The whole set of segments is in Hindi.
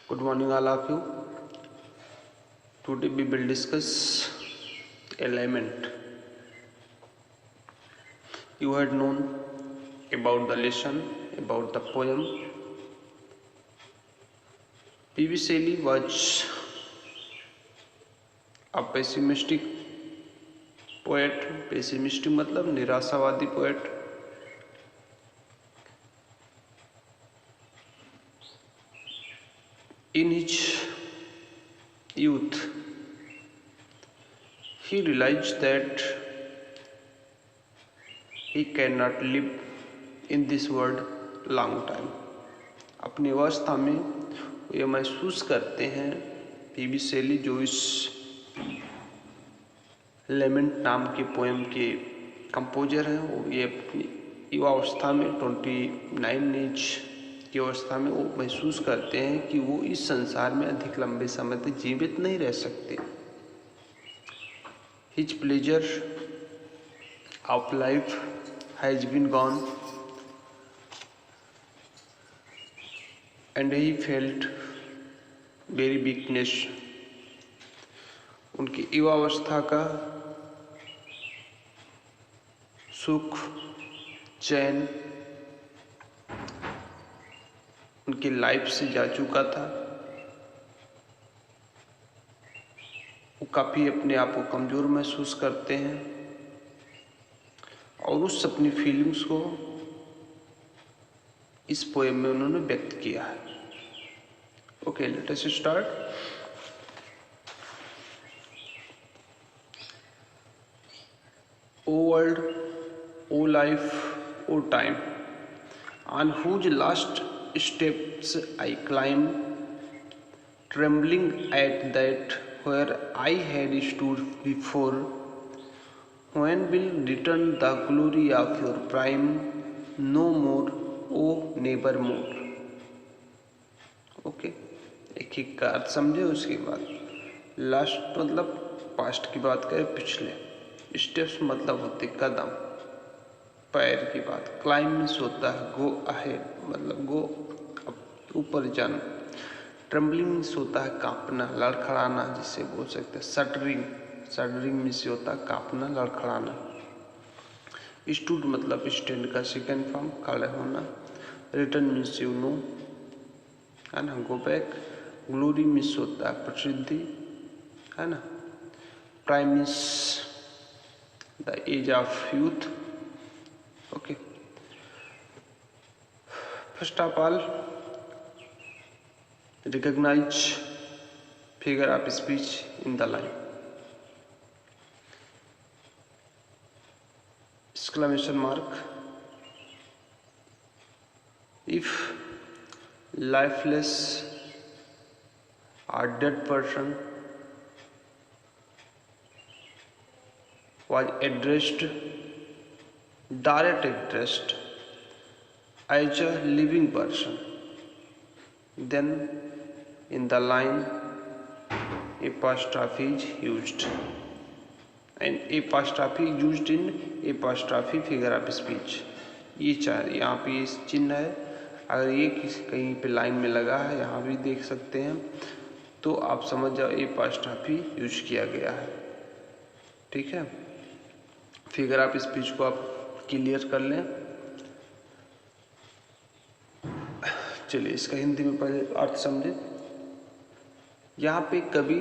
Good morning, all of you. Today we will discuss a lament. You had known about the lesson, about the poem. P.B. Shelley was a pessimistic poet. Pessimistic मतलब निराशावादी poet. In his youth, he realized that he cannot live in this world long time. अपनी अवस्था में ये महसूस करते हैं पीबी शेली, जो इस लेमेंट नाम के पोएम के कंपोजर हैं, वो ये अपनी युवावस्था में 29 एज की अवस्था में वो महसूस करते हैं कि वो इस संसार में अधिक लंबे समय तक जीवित नहीं रह सकते. His pleasure of life has been gone and he felt very weakness. उनकी युवावस्था का सुख चैन उनकी लाइफ से जा चुका था. वो काफ़ी अपने आप को कमज़ोर महसूस करते हैं और उस अपनी फीलिंग्स को इस पोएम में उन्होंने व्यक्त किया है. Okay, let us start. O world, O life, O time, on whose last steps I climb, trembling at that where I had stood before. When will return the glory of your prime? No more, oh nevermore. Okay, एक एक का अर्थ समझे. उसके बाद लास्ट मतलब पास्ट की बात करें, पिछले. स्टेप्स मतलब होते कदम, पैर की बात. क्लाइम मीन्स होता है गो अहेड, मतलब गो ऊपर जाना. ट्रम्बलिंग मीन्स होता है कांपना, लड़खड़ाना, जिसे बोल सकते हैं सटरिंग. सटरिंग मीन्स होता है कांपना, लड़खड़ाना. स्टूड मतलब स्टैंड का सेकेंड फॉर्म, खड़े होना. रिटर्न मीन्स यू नो, है ना, गो बैक. ग्लोरी मीन्स होता है प्रसिद्धि, है ना. Prime means the age of youth. Okay, first of all recognize figure of speech in the line. Exclamation mark. If lifeless or dead person was addressed, direct addressed as a living person, then in the line apostrophe is used, and apostrophe used in apostrophe figure of speech. ये चार यहाँ पे ये चिन्ह है. अगर ये कहीं पे लाइन में लगा है, यहाँ भी देख सकते हैं, तो आप समझ जाओ apostrophe यूज किया गया है. ठीक है, फिगर ऑफ स्पीच को आप क्लियर कर लें. चलिए इसका हिंदी में पहले अर्थ समझे. यहाँ पे कवि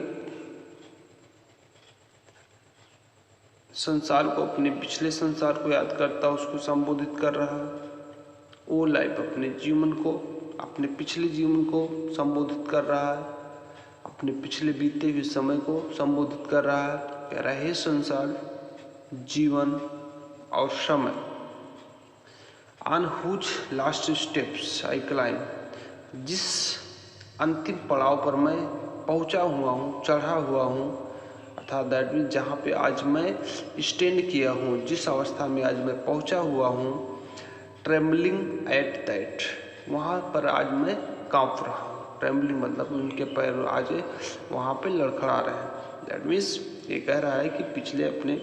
संसार को, अपने पिछले संसार को याद करता, उसको संबोधित कर रहा है. ओ लाइफ अपने जीवन को, अपने पिछले जीवन को संबोधित कर रहा है, अपने पिछले बीते हुए समय को संबोधित कर रहा है. कह रहा है, हे संसार, जीवन और समय. On whose last steps I climb, जिस अंतिम पड़ाव पर मैं पहुंचा हुआ हूँ, चढ़ा हुआ हूँ, अर्थात दैट मीन्स जहाँ पे आज मैं स्टैंड किया हूँ, जिस अवस्था में आज मैं पहुंचा हुआ हूँ. ट्रेम्बलिंग एट दैट, वहाँ पर आज मैं कांप रहा हूँ. ट्रेम्बलिंग मतलब उनके पैर आज वहाँ पे लड़खड़ा रहे हैं. दैट मीन्स ये कह रहा है कि पिछले अपने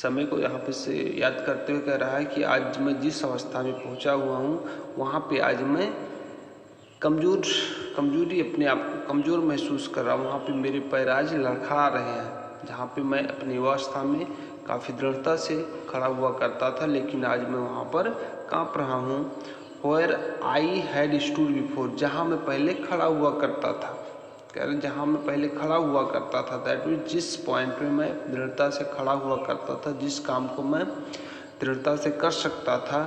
समय को यहाँ पे से याद करते हुए कह रहा है कि आज मैं जिस अवस्था में पहुँचा हुआ हूँ, वहाँ पे आज मैं कमज़ोर कमजोरी, अपने आप को कमजोर महसूस कर रहा हूँ। वहाँ पे मेरे पैर आज लड़खड़ा रहे हैं। जहाँ पे मैं अपनी अवस्था में काफ़ी दृढ़ता से खड़ा हुआ करता था, लेकिन आज मैं वहाँ पर काँप रहा हूँ। Where I had stood before, जहाँ मैं पहले खड़ा हुआ करता था। कह रहे जहाँ मैं पहले खड़ा हुआ करता था, दैट मीन्स जिस पॉइंट में मैं दृढ़ता से खड़ा हुआ करता था, जिस काम को मैं दृढ़ता से कर सकता था,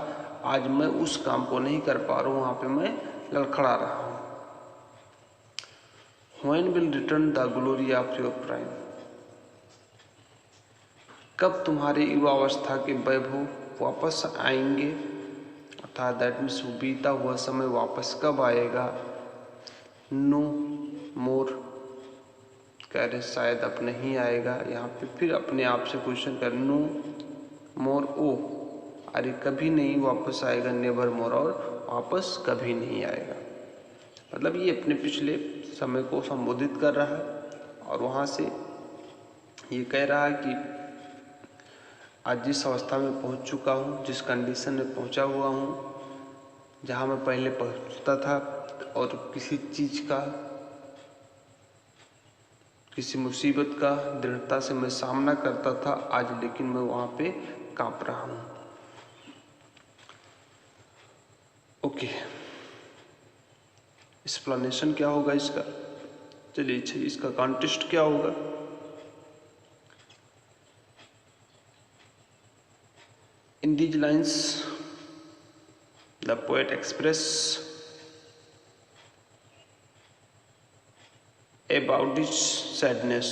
आज मैं उस काम को नहीं कर पा रहा हूँ। वहाँ पे मैं लड़खड़ा रहा हूँ। When will return the glory of your prime, कब तुम्हारे युवावस्था के वैभव वापस आएंगे, अर्थात दैट मीन्स बीता हुआ समय वापस कब आएगा। नो मोर, कह रहे शायद अब नहीं आएगा। यहाँ पे फिर अपने आप से क्वेश्चन कर, नो मोर ओ, अरे कभी नहीं वापस आएगा, नेवर मोर, और वापस कभी नहीं आएगा। मतलब ये अपने पिछले समय को संबोधित कर रहा है और वहाँ से ये कह रहा है कि आज जिस अवस्था में पहुँच चुका हूँ, जिस कंडीशन में पहुँचा हुआ हूँ, जहाँ मैं पहले पहुँचता था और किसी चीज़ का, किसी मुसीबत का दृढ़ता से मैं सामना करता था, आज लेकिन मैं वहाँ पे काँप रहा हूँ। ओके, एक्सप्लेनेशन क्या होगा इसका, चलिए इसका कॉन्टेक्स्ट क्या होगा। In these lines the poet express about his sadness,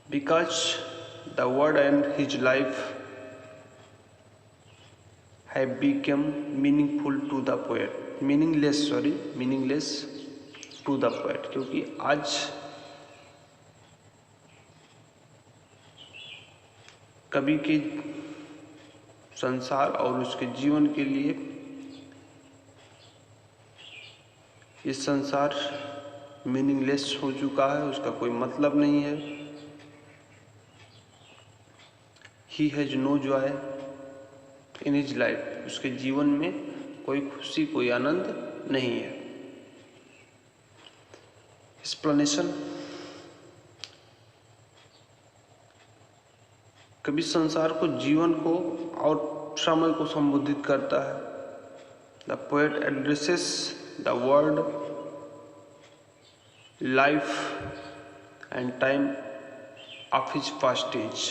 because the world and his life have become meaningful to the poet, meaningless to the poet, क्योंकि आज कवि के संसार और उसके जीवन के लिए ये संसार मीनिंगलेस हो चुका है, उसका कोई मतलब नहीं है। He has no joy in his life, उसके जीवन में कोई खुशी, कोई आनंद नहीं है। एक्सप्लेनेशन, कभी संसार को, जीवन को और समय को संबोधित करता है। The poet addresses the world, life and time of his past age.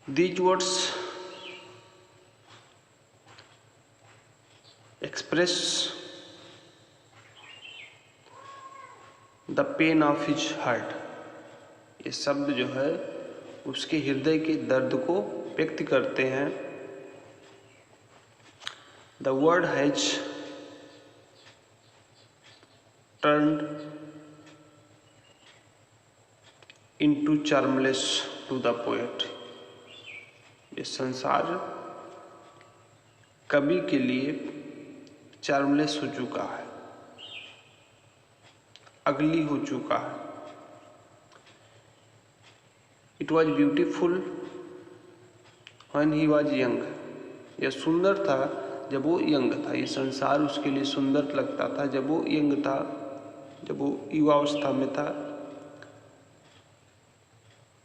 These words express the pain of his heart. ये शब्द जो है उसके हृदय के दर्द को व्यक्त करते हैं। The word has turned into charmless to the poet. ये संसार कवि के लिए चार्मलेस हो चुका है, अगली हो चुका है। It was beautiful when he was young. यह सुंदर था जब वो यंग था। ये संसार उसके लिए सुंदर लगता था जब वो यंग था, जब वो युवावस्था में था।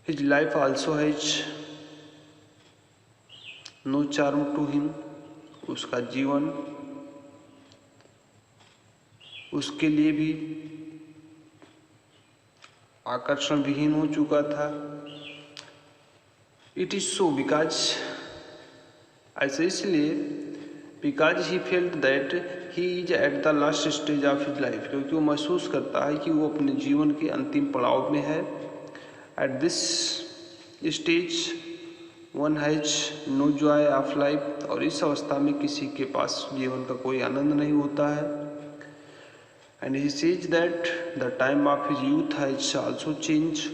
His life also has no charm to him. उसका जीवन उसके लिए भी आकर्षण विहीन हो चुका था। It is so because, ऐसा इसलिए because he felt that he is at the last stage of his life, क्योंकि वो महसूस करता है कि वो अपने जीवन के अंतिम पड़ाव में है। At this stage one has no joy of life, और इस अवस्था में किसी के पास जीवन का कोई आनंद नहीं होता है। And he says that the time of his youth has also changed.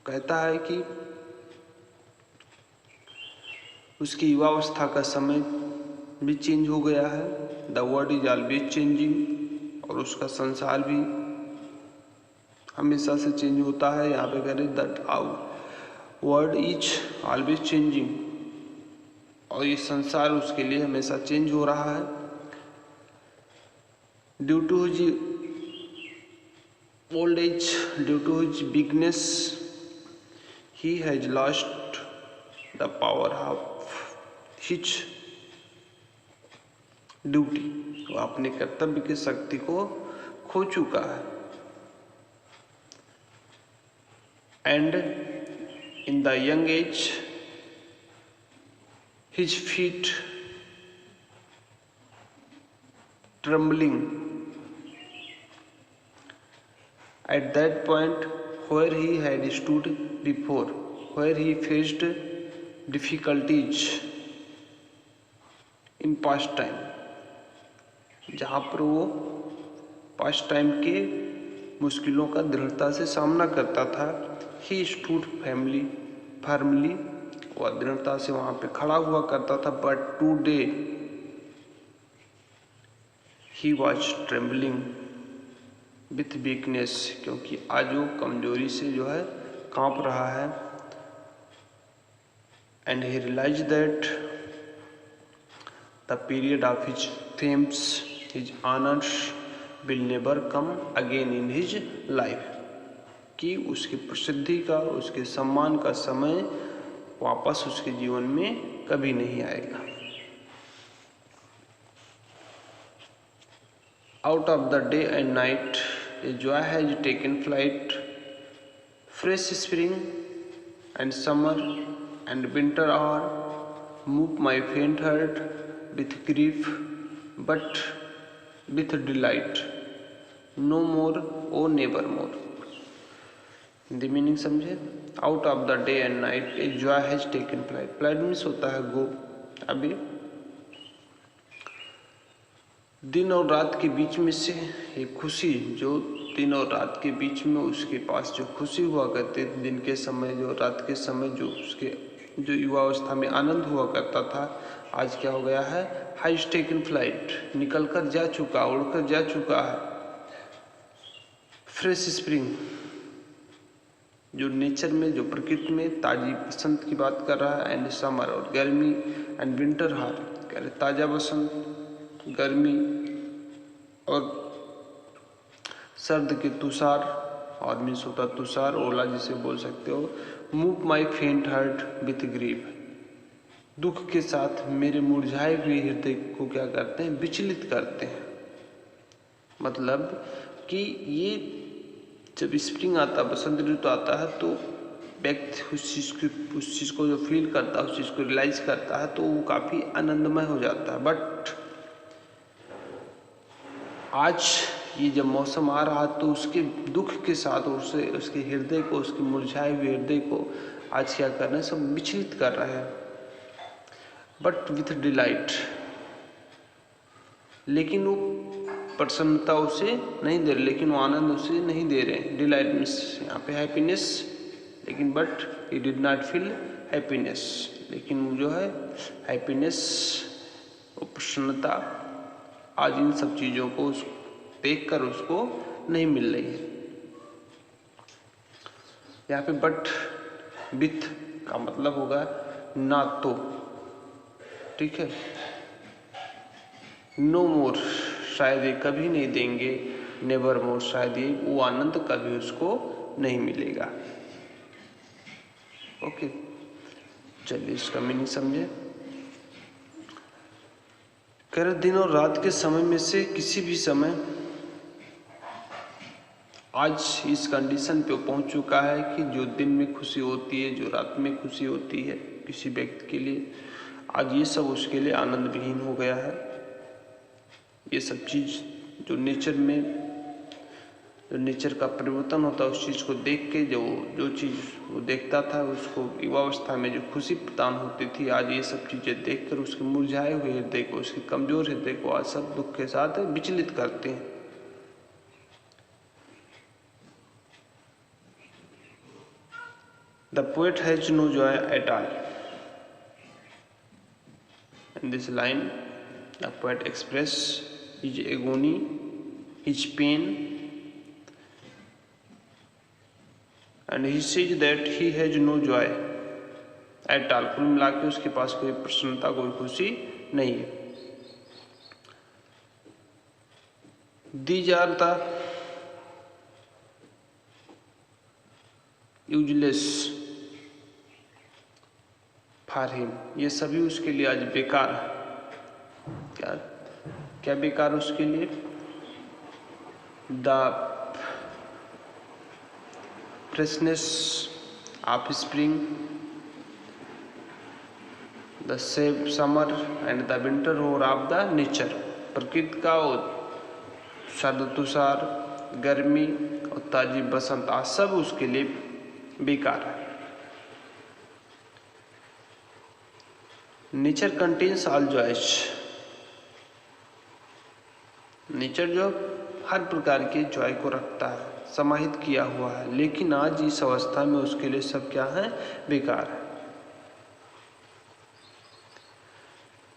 कहता है कि उसकी युवावस्था का समय भी चेंज हो गया है। The world is always changing, और उसका संसार भी हमेशा से चेंज होता है। यहाँ पे कह रहे that world is always changing, और ये संसार उसके लिए हमेशा चेंज हो रहा है। Due to his old age, due to his bigness, he has lost the power of his duty. वो अपने कर्तव्य की शक्ति को खो चुका है। And in the young age his feet trembling at that point where he had stood before, where he faced difficulties in past time, जहाँ पर वो पास्ट टाइम के मुश्किलों का दृढ़ता से सामना करता था। ही स्टूड फर्मली, वह दृढ़ता से वहां पे खड़ा हुआ करता था। But today he was trembling with weakness, क्योंकि आज वो कमजोरी से जो है कांप रहा है। And he realise that the period of his fames, his honours will never come again in his life, कि उसकी प्रसिद्धि का, उसके सम्मान का समय वापस उसके जीवन में कभी नहीं आएगा। Out of the day and night a joy has taken flight, fresh spring and summer and winter hoar move my faint heart with grief but with delight, no more oh never more. Hindi meaning समझे। Out of the day and night a joy has taken flight. Flight means होता है गो। अभी दिन और रात के बीच में से एक खुशी, जो दिन और रात के बीच में उसके पास जो खुशी हुआ करती थी, दिन के समय जो, रात के समय जो उसके जो युवावस्था में आनंद हुआ करता था, आज क्या हो गया है? हैज टेकन फ्लाइट, निकल कर जा चुका, उड़कर जा चुका है। फ्रेश स्प्रिंग, जो नेचर में, जो प्रकृति में ताजी बसंत की बात कर रहा है। एंड समर, और गर्मी। एंड विंटर हार, कह रहे ताजा बसंत, गर्मी और सर्द के तुषार, और मीन्स होता तुषार, ओला जिसे बोल सकते हो। Move my faint heart with grief, दुख के साथ मेरे मुरझाए हुए हृदय को क्या करते हैं? विचलित करते हैं। मतलब कि ये जब स्प्रिंग आता, बसंत ऋतु आता है, तो व्यक्ति उस चीज़ को जो फील करता है, उस चीज़ को रियलाइज करता है, तो वो काफ़ी आनंदमय हो जाता है। बट आज ये जब मौसम आ रहा, तो उसके दुख के साथ उसके हृदय को, उसके मुरझाए हुए हृदय को आज क्या कर रहे हैं? सब विचलित कर रहे हैं। बट विथ डिलाइट, लेकिन वो प्रसन्नता उसे नहीं दे रहे, लेकिन वो आनंद उसे नहीं दे रहे। डिलाइट मीन्स यहाँ पे हैप्पीनेस, लेकिन but he did not feel happiness, लेकिन वो जो है हैप्पीनेस, वो प्रसन्नता आज इन सब चीज़ों को देखकर उसको नहीं मिल रही है। यहाँ पे बट विथ का मतलब होगा ना तो, ठीक है। नो मोर, शायद ये कभी नहीं देंगे। नेवर मोर, शायद ये वो आनंद कभी उसको नहीं मिलेगा। ओके, चलिए इसका मीनिंग समझे। कह रहे दिन और रात के समय में से किसी भी समय आज इस कंडीशन पे पहुंच चुका है कि जो दिन में खुशी होती है, जो रात में खुशी होती है किसी व्यक्ति के लिए, आज ये सब उसके लिए आनंद विहीन हो गया है। ये सब चीज़ जो नेचर में, जो नेचर का परिवर्तन होता है, उस चीज़ को देख के जो चीज़ वो देखता था, उसको युवावस्था में जो खुशी प्रदान होती थी, आज ये सब चीज़ें देखकर उसके मुरझाए हुए हृदय को, उसके कमज़ोर हृदय को आज सब दुख के साथ विचलित करते हैं। The poet has no joy at all. In this line, the poet expresses his agony, his pain, and he says that he has no joy at all, कुल मिला के उसके पास कोई प्रसन्नता, कोई खुशी नहीं है। These are the useless for him, ये सभी उसके लिए आज बेकार है। क्या क्या बेकार उसके लिए? The freshness of spring, the safe summer and the winter roar of the nature, प्रकृति का शरद तुषार, गर्मी और ताजी बसंत आज सब उसके लिए बेकार है। Nature contains all joys, nature जो हर प्रकार के जॉय को रखता है, समाहित किया हुआ है, लेकिन आज इस अवस्था में उसके लिए सब क्या है? बेकार है।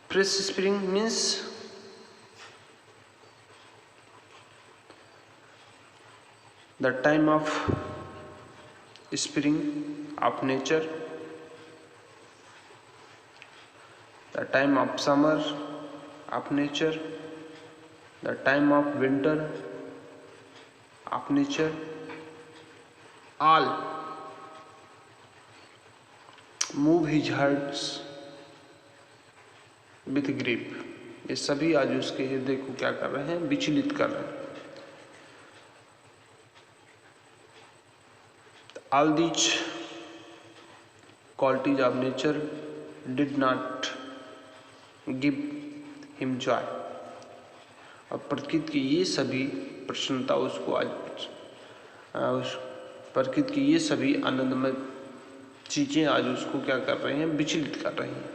Fresh spring means the time of spring of nature, the time of summer of nature, the time of winter of nature, all move his hearts with grief, ये सभी आज उसके हृदय को क्या कर रहे हैं? विचलित कर रहे हैं। All these qualities of nature did not give him joy, और प्रकृति की ये सभी प्रसन्नता उसको आज उस प्रकृति की ये सभी आनंदमय चीजें आज उसको क्या कर रहे हैं? विचलित कर रही हैं।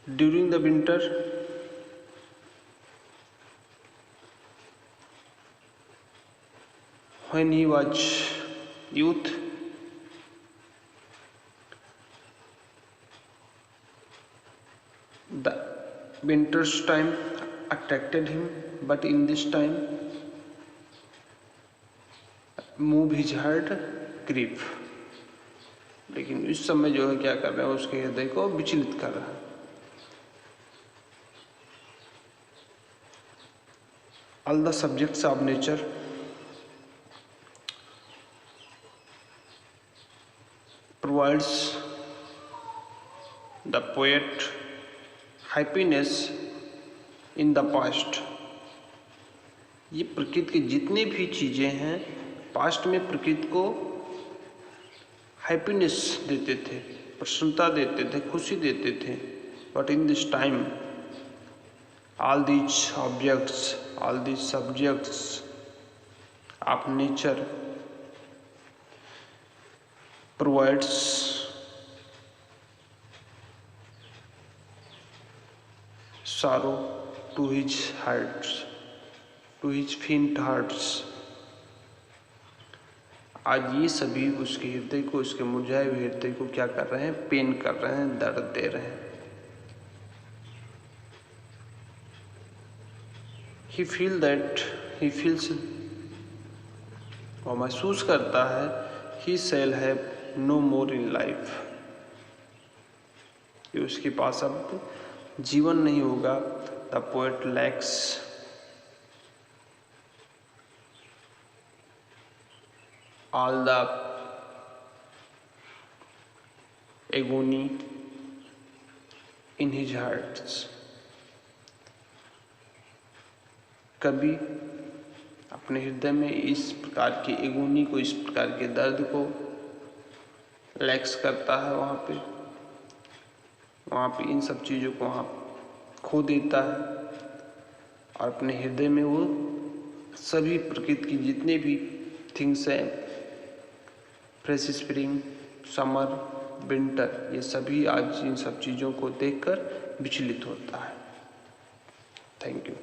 During the winter when he was youth, the winter's time attracted him, but in this time move his heart grief, लेकिन इस समय जो है क्या कर रहे हैं? उसके हृदय को विचलित कर रहा है। All the subjects of nature provides the poet happiness in the past, ये प्रकृति की जितने भी चीजें हैं पास्ट में प्रकृति को हैप्पीनेस देते थे, प्रसन्नता देते थे, खुशी देते थे, but in this time all these objects, all these subjects of nature provides sorrow to his heart, to his faint hearts, आज ये सभी उसके हृदय को, उसके मुरझाए हुए हृदय को क्या कर रहे हैं? पेन कर रहे हैं, दर्द दे रहे हैं। He feels और महसूस करता है he shall have no more in life, कि उसके पास अब जीवन नहीं होगा। The poet lacks all the agony in his hearts, कभी अपने हृदय में इस प्रकार की एगोनी को, इस प्रकार के दर्द को लैक्स करता है, वहाँ पे इन सब चीज़ों को वहाँ खो देता है, और अपने हृदय में वो सभी प्रकृति की जितने भी थिंग्स हैं, फ्रेश स्प्रिंग, समर, विंटर, ये सभी आज इन सब चीज़ों को देखकर विचलित होता है। Thank you.